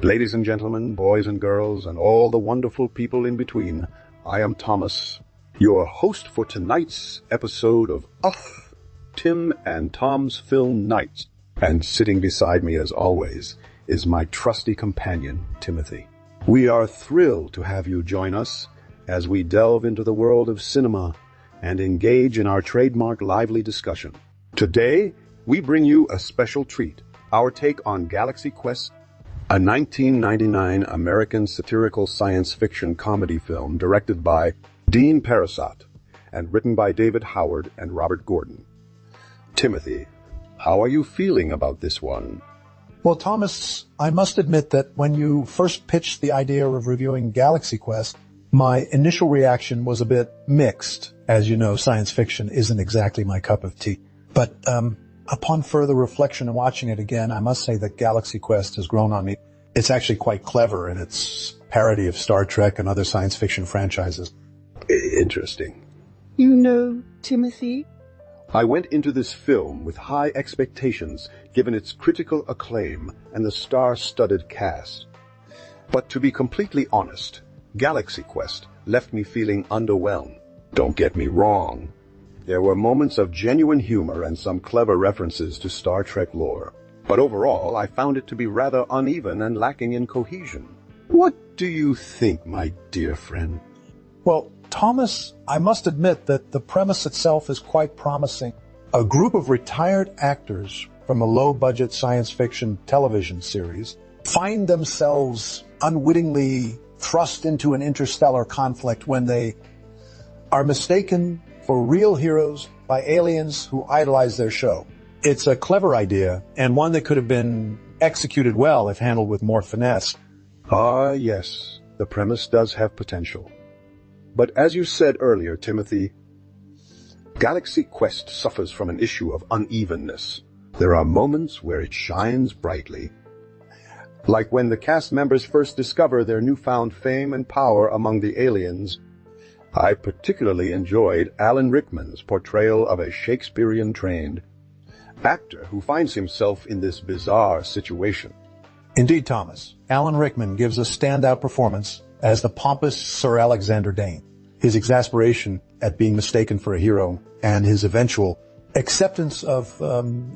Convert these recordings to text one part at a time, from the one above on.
Ladies and gentlemen, boys and girls, and all the wonderful people in between, I am Thomas, your host for tonight's episode of Tim and Tom's Film Nights. And sitting beside me, as always, is my trusty companion, Timothy. We are thrilled to have you join us as we delve into the world of cinema and engage in our trademark lively discussion. Today, we bring you a special treat, our take on Galaxy Quest, a 1999 American satirical science fiction comedy film directed by Dean Parisot and written by David Howard and Robert Gordon. Timothy, how are you feeling about this one? Well, Thomas, I must admit that when you first pitched the idea of reviewing Galaxy Quest, my initial reaction was a bit mixed. As you know, science fiction isn't exactly my cup of tea. But upon further reflection and watching it again, I must say that Galaxy Quest has grown on me. It's actually quite clever in its parody of Star Trek and other science fiction franchises. Interesting. You know, Timothy, I went into this film with high expectations, given its critical acclaim and the star-studded cast. But to be completely honest, Galaxy Quest left me feeling underwhelmed. Don't get me wrong. There were moments of genuine humor and some clever references to Star Trek lore. But overall, I found it to be rather uneven and lacking in cohesion. What do you think, my dear friend? Well, Thomas, I must admit that the premise itself is quite promising. A group of retired actors from a low-budget science fiction television series find themselves unwittingly thrust into an interstellar conflict when they are mistaken for real heroes by aliens who idolize their show. It's a clever idea, and one that could have been executed well if handled with more finesse. Ah, yes, the premise does have potential. But as you said earlier, Timothy, Galaxy Quest suffers from an issue of unevenness. There are moments where it shines brightly, like when the cast members first discover their newfound fame and power among the aliens. I particularly enjoyed Alan Rickman's portrayal of a Shakespearean-trained actor who finds himself in this bizarre situation. Indeed, Thomas, Alan Rickman gives a standout performance as the pompous Sir Alexander Dane. His exasperation at being mistaken for a hero and his eventual acceptance of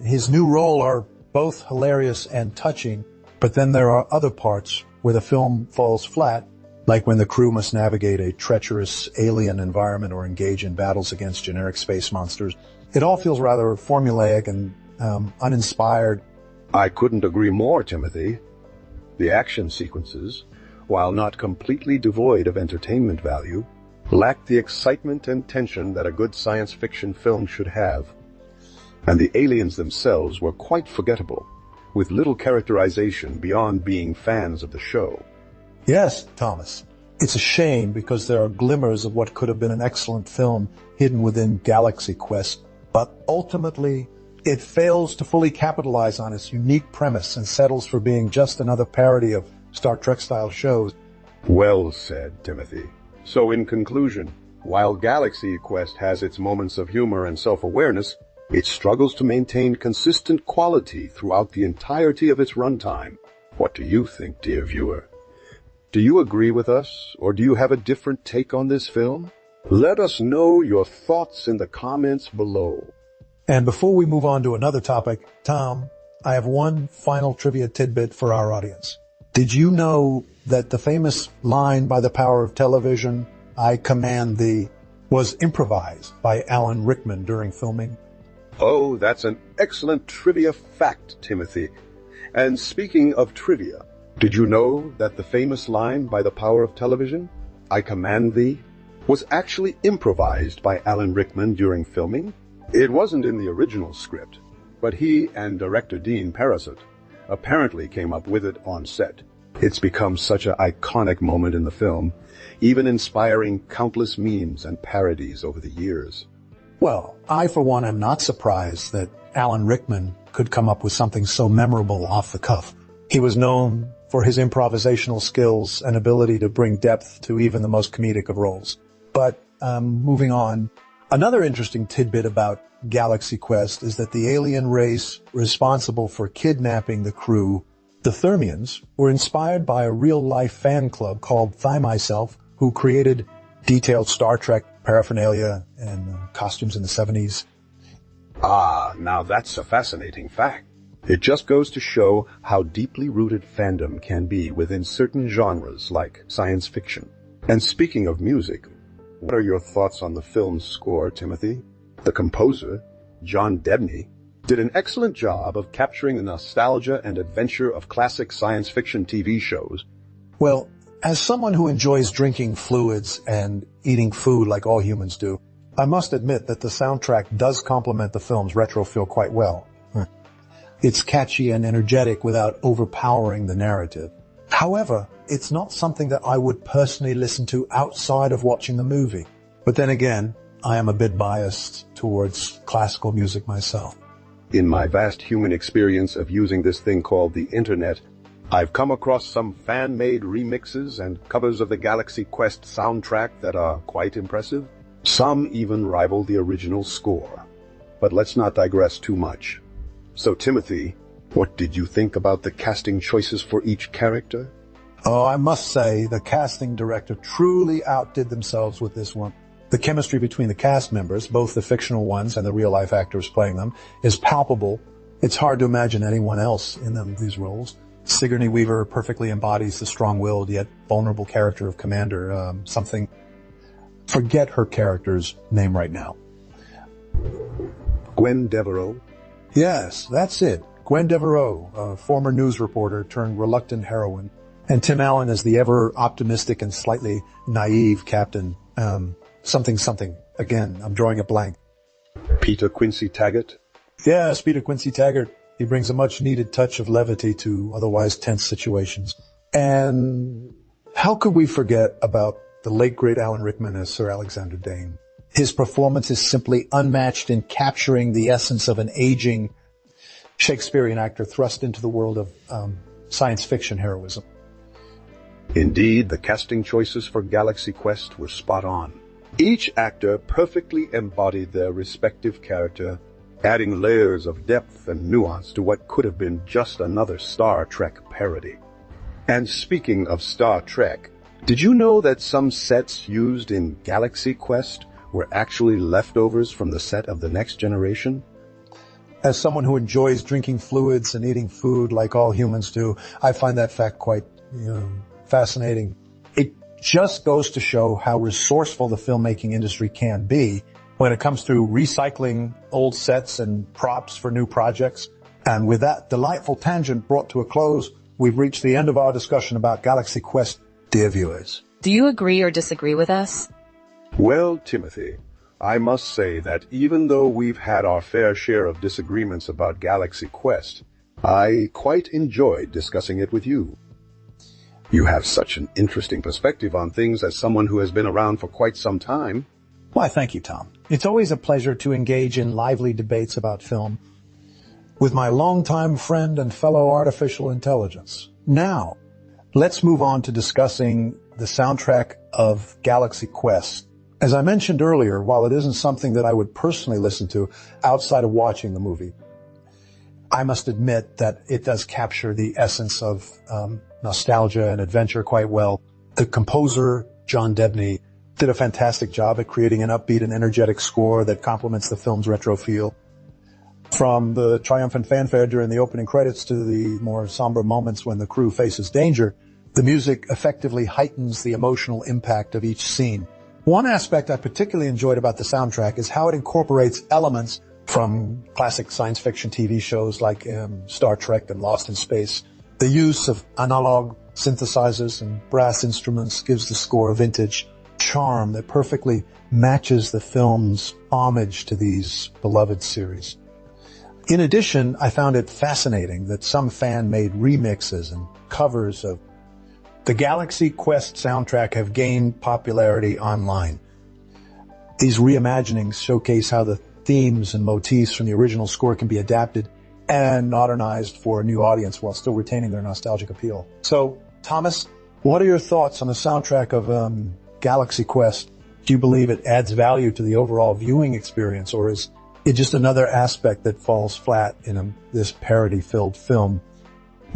his new role are both hilarious and touching, but then there are other parts where the film falls flat, like when the crew must navigate a treacherous alien environment or engage in battles against generic space monsters. It all feels rather formulaic and uninspired. I couldn't agree more, Timothy. The action sequences, while not completely devoid of entertainment value, lacked the excitement and tension that a good science fiction film should have. And the aliens themselves were quite forgettable, with little characterization beyond being fans of the show. Yes, Thomas. It's a shame because there are glimmers of what could have been an excellent film hidden within Galaxy Quest, but ultimately it fails to fully capitalize on its unique premise and settles for being just another parody of Star Trek-style shows. Well said, Timothy. So in conclusion, while Galaxy Quest has its moments of humor and self-awareness, it struggles to maintain consistent quality throughout the entirety of its runtime. What do you think, dear viewer? Do you agree with us, or do you have a different take on this film? Let us know your thoughts in the comments below. And before we move on to another topic, Tom, I have one final trivia tidbit for our audience. Did you know that the famous line by the power of television, "I command thee," was improvised by Alan Rickman during filming? Oh, that's an excellent trivia fact, Timothy. And speaking of trivia, did you know that the famous line by the power of television, "I command thee," was actually improvised by Alan Rickman during filming? It wasn't in the original script, but he and director Dean Parisot apparently came up with it on set. It's become such an iconic moment in the film, even inspiring countless memes and parodies over the years. Well, I for one am not surprised that Alan Rickman could come up with something so memorable off the cuff. He was known for his improvisational skills and ability to bring depth to even the most comedic of roles. But moving on, another interesting tidbit about Galaxy Quest is that the alien race responsible for kidnapping the crew The Thermians were inspired by a real-life fan club called Thigh Myself, who created detailed Star Trek paraphernalia and costumes in the 70s. Ah, now that's a fascinating fact. It just goes to show how deeply rooted fandom can be within certain genres like science fiction. And speaking of music, what are your thoughts on the film's score, Timothy? The composer, John Debney, did an excellent job of capturing the nostalgia and adventure of classic science fiction TV shows. Well, as someone who enjoys drinking fluids and eating food like all humans do, I must admit that the soundtrack does complement the film's retro feel quite well. It's catchy and energetic without overpowering the narrative. However, it's not something that I would personally listen to outside of watching the movie. But then again, I am a bit biased towards classical music myself. In my vast human experience of using this thing called the internet, I've come across some fan-made remixes and covers of the Galaxy Quest soundtrack that are quite impressive. Some even rival the original score. But let's not digress too much. So, Timothy, what did you think about the casting choices for each character? Oh, I must say, the casting director truly outdid themselves with this one. The chemistry between the cast members, both the fictional ones and the real-life actors playing them, is palpable. It's hard to imagine anyone else in these roles. Sigourney Weaver perfectly embodies the strong-willed yet vulnerable character of Commander, forget her character's name right now. Gwen Devereaux? Yes, that's it. Gwen Devereaux, a former news reporter turned reluctant heroine. And Tim Allen is the ever-optimistic and slightly naive captain. Something. Again, I'm drawing a blank. Peter Quincy Taggart? Yes, Peter Quincy Taggart. He brings a much-needed touch of levity to otherwise tense situations. And how could we forget about the late, great Alan Rickman as Sir Alexander Dane? His performance is simply unmatched in capturing the essence of an aging Shakespearean actor thrust into the world of science fiction heroism. Indeed, the casting choices for Galaxy Quest were spot on. Each actor perfectly embodied their respective character, adding layers of depth and nuance to what could have been just another Star Trek parody. And speaking of Star Trek, did you know that some sets used in Galaxy Quest were actually leftovers from the set of The Next Generation? As someone who enjoys drinking fluids and eating food like all humans do, I find that fact quite fascinating. It just goes to show how resourceful the filmmaking industry can be when it comes to recycling old sets and props for new projects. And with that delightful tangent brought to a close, we've reached the end of our discussion about Galaxy Quest, dear viewers. Do you agree or disagree with us? Well, Timothy, I must say that even though we've had our fair share of disagreements about Galaxy Quest, I quite enjoyed discussing it with you. You have such an interesting perspective on things as someone who has been around for quite some time. Why, thank you, Tom. It's always a pleasure to engage in lively debates about film with my longtime friend and fellow artificial intelligence. Now, let's move on to discussing the soundtrack of Galaxy Quest. As I mentioned earlier, while it isn't something that I would personally listen to outside of watching the movie, I must admit that it does capture the essence of nostalgia and adventure quite well. The composer, John Debney, did a fantastic job at creating an upbeat and energetic score that complements the film's retro feel. From the triumphant fanfare during the opening credits to the more somber moments when the crew faces danger, the music effectively heightens the emotional impact of each scene. One aspect I particularly enjoyed about the soundtrack is how it incorporates elements from classic science fiction TV shows like Star Trek and Lost in Space. The use of analog synthesizers and brass instruments gives the score a vintage charm that perfectly matches the film's homage to these beloved series. In addition, I found it fascinating that some fan-made remixes and covers of the Galaxy Quest soundtrack have gained popularity online. These reimaginings showcase how the themes and motifs from the original score can be adapted and modernized for a new audience while still retaining their nostalgic appeal. So, Thomas, what are your thoughts on the soundtrack of Galaxy Quest? Do you believe it adds value to the overall viewing experience, or is it just another aspect that falls flat in this parody-filled film?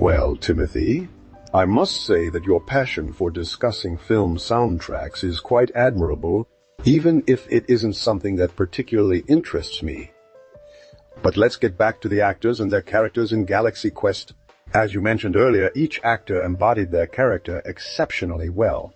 Well, Timothy, I must say that your passion for discussing film soundtracks is quite admirable, even if it isn't something that particularly interests me. But let's get back to the actors and their characters in Galaxy Quest. As you mentioned earlier, each actor embodied their character exceptionally well.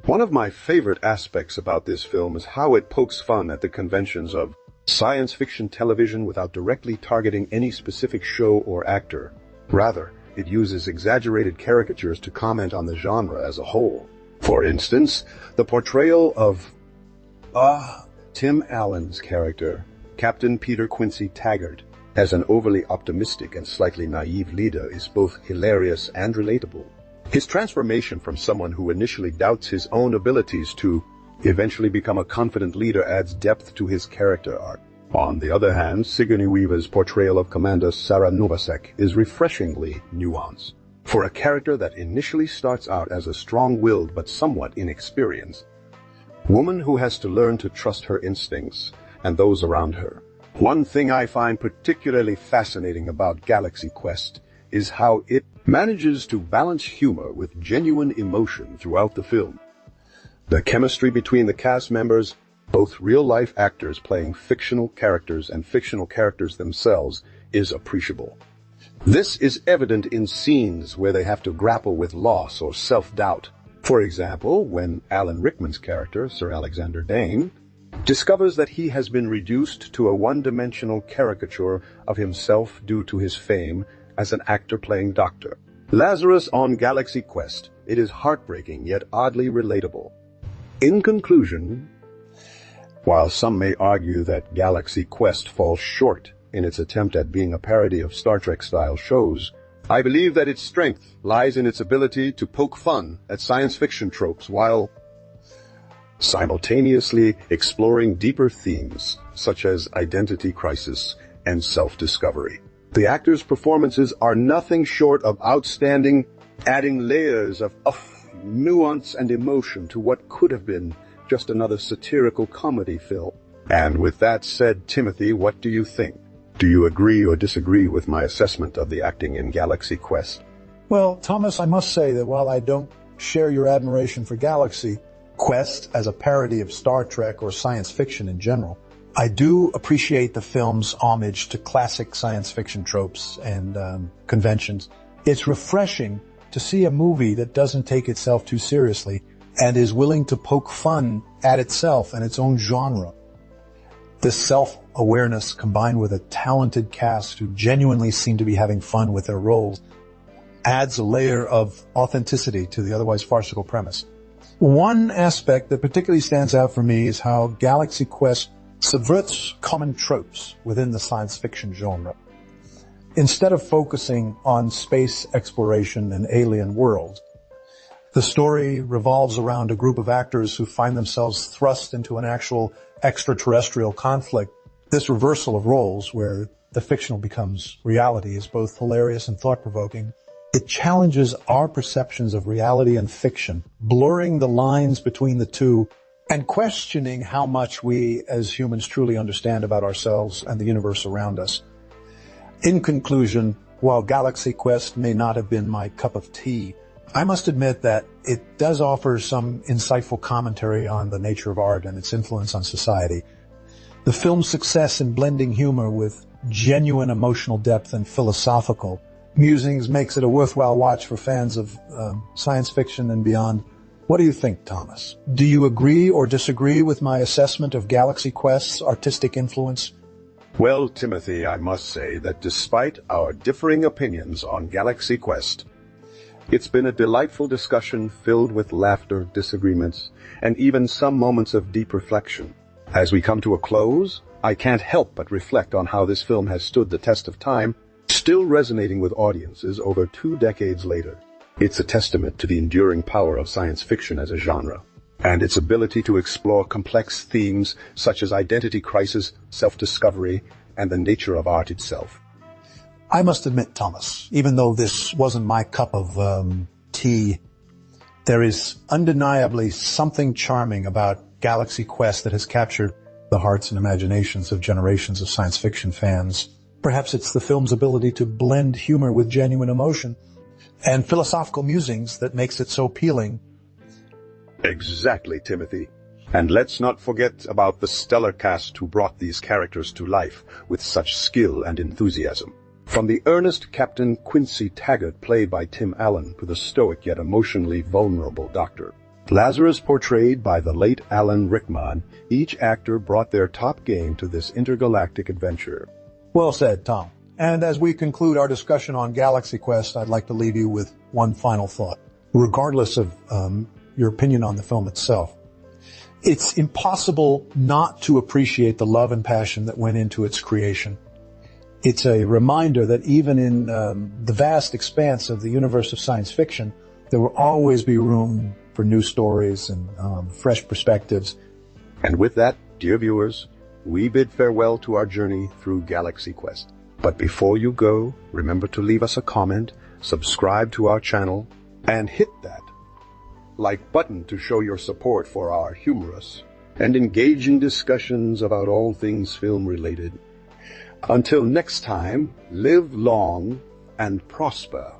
One of my favorite aspects about this film is how it pokes fun at the conventions of science fiction television without directly targeting any specific show or actor. Rather, it uses exaggerated caricatures to comment on the genre as a whole. For instance, the portrayal of Tim Allen's character, Captain Peter Quincy Taggart, as an overly optimistic and slightly naive leader is both hilarious and relatable. His transformation from someone who initially doubts his own abilities to eventually become a confident leader adds depth to his character arc. On the other hand, Sigourney Weaver's portrayal of Commander Sarah Novacek is refreshingly nuanced. For a character that initially starts out as a strong-willed but somewhat inexperienced woman who has to learn to trust her instincts and those around her. One thing I find particularly fascinating about Galaxy Quest is how it manages to balance humor with genuine emotion throughout the film. The chemistry between the cast members, both real-life actors playing fictional characters and fictional characters themselves, is appreciable. This is evident in scenes where they have to grapple with loss or self-doubt. For example, when Alan Rickman's character, Sir Alexander Dane, discovers that he has been reduced to a one-dimensional caricature of himself due to his fame as an actor playing Doctor Lazarus on Galaxy Quest. It is heartbreaking yet oddly relatable. In conclusion, while some may argue that Galaxy Quest falls short in its attempt at being a parody of Star Trek-style shows, I believe that its strength lies in its ability to poke fun at science fiction tropes while simultaneously exploring deeper themes such as identity crisis and self-discovery. The actors' performances are nothing short of outstanding, adding layers of nuance and emotion to what could have been just another satirical comedy film. And with that said, Timothy, what do you think? Do you agree or disagree with my assessment of the acting in Galaxy Quest? Well, Thomas, I must say that while I don't share your admiration for Galaxy Quest as a parody of Star Trek or science fiction in general, I do appreciate the film's homage to classic science fiction tropes and conventions. It's refreshing to see a movie that doesn't take itself too seriously and is willing to poke fun at itself and its own genre. This self-awareness combined with a talented cast who genuinely seem to be having fun with their roles adds a layer of authenticity to the otherwise farcical premise. One aspect that particularly stands out for me is how Galaxy Quest subverts common tropes within the science fiction genre. Instead of focusing on space exploration and alien worlds, the story revolves around a group of actors who find themselves thrust into an actual extraterrestrial conflict. This reversal of roles, where the fictional becomes reality, is both hilarious and thought-provoking. It challenges our perceptions of reality and fiction, blurring the lines between the two and questioning how much we as humans truly understand about ourselves and the universe around us. In conclusion, while Galaxy Quest may not have been my cup of tea, I must admit that it does offer some insightful commentary on the nature of art and its influence on society. The film's success in blending humor with genuine emotional depth and philosophical musings makes it a worthwhile watch for fans of science fiction and beyond. What do you think, Thomas? Do you agree or disagree with my assessment of Galaxy Quest's artistic influence? Well, Timothy, I must say that despite our differing opinions on Galaxy Quest, it's been a delightful discussion filled with laughter, disagreements, and even some moments of deep reflection. As we come to a close, I can't help but reflect on how this film has stood the test of time, still resonating with audiences over 2 decades later. It's a testament to the enduring power of science fiction as a genre, and its ability to explore complex themes such as identity crisis, self-discovery, and the nature of art itself. I must admit, Thomas, even though this wasn't my cup of tea, there is undeniably something charming about Galaxy Quest that has captured the hearts and imaginations of generations of science fiction fans. Perhaps it's the film's ability to blend humor with genuine emotion, and philosophical musings that makes it so appealing. Exactly, Timothy. And let's not forget about the stellar cast who brought these characters to life with such skill and enthusiasm. From the earnest Captain Quincy Taggart, played by Tim Allen, to the stoic yet emotionally vulnerable Doctor Lazarus, portrayed by the late Alan Rickman, each actor brought their top game to this intergalactic adventure. Well said, Tom. And as we conclude our discussion on Galaxy Quest, I'd like to leave you with one final thought. Regardless of your opinion on the film itself, it's impossible not to appreciate the love and passion that went into its creation. It's a reminder that even in the vast expanse of the universe of science fiction, there will always be room for new stories and fresh perspectives. And with that, dear viewers, we bid farewell to our journey through Galaxy Quest. But before you go, remember to leave us a comment, subscribe to our channel, and hit that like button to show your support for our humorous and engaging discussions about all things film related. Until next time, live long and prosper.